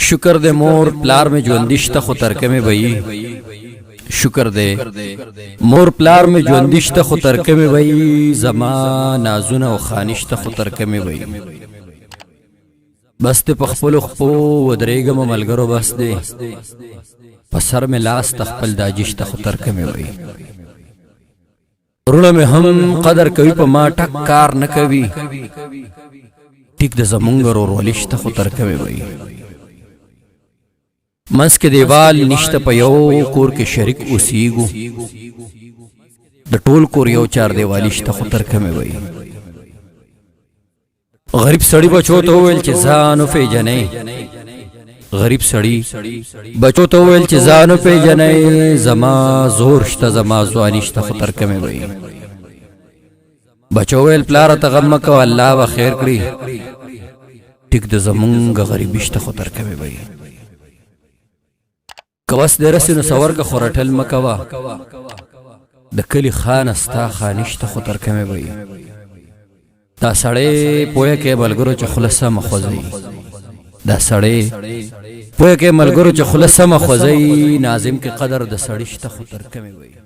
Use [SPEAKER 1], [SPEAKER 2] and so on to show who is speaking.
[SPEAKER 1] شکر دے مور پلار میں ژوندشته خو ترکه مې وئی شکر دے مور پلار میں ژوندشته خو ترکه مې وئی زما نازونه او خانشته خو ترکه مې وئی بس ته په خپل خپو ودرېګم ملګرو بس دې په سر مې لاس تخپل داجشته خو ترکه مې وئی ورونه مې هم قدر کوي په ما ټک کار نه کوي ټیک د زمونږ ورولشته خو ترکه مې وئی منس کے دیوال نشته په یو کور کې شریک اوسېږو د ټول کور یو چار دیوالشته خو ترکه مې وئی غریب سړی بچو ته وویل چې ځان وپېژنئ غریب سړی بچو ته وویل چې ځان وپېژنئ زما زور شته زما ځواني شته خو ترکه مې وئی بچو وویل پلاره ته غم مه کوه الله به خیر کړي ټیک د زمونږ غریبي شته خو ترکه مې وئی کوس دې رسي نو سورګه خو رټل مه کوه د کلي خانه ستا خانشته خو ترکه مې وئی دا سړی پوهه کې ملګرو چې خوله سمه خوځوي دا سړی پوهه کې ملګرو چې خوله سمه خوځوي ناظم کې قدر د سړي شته خو ترکه مې وئی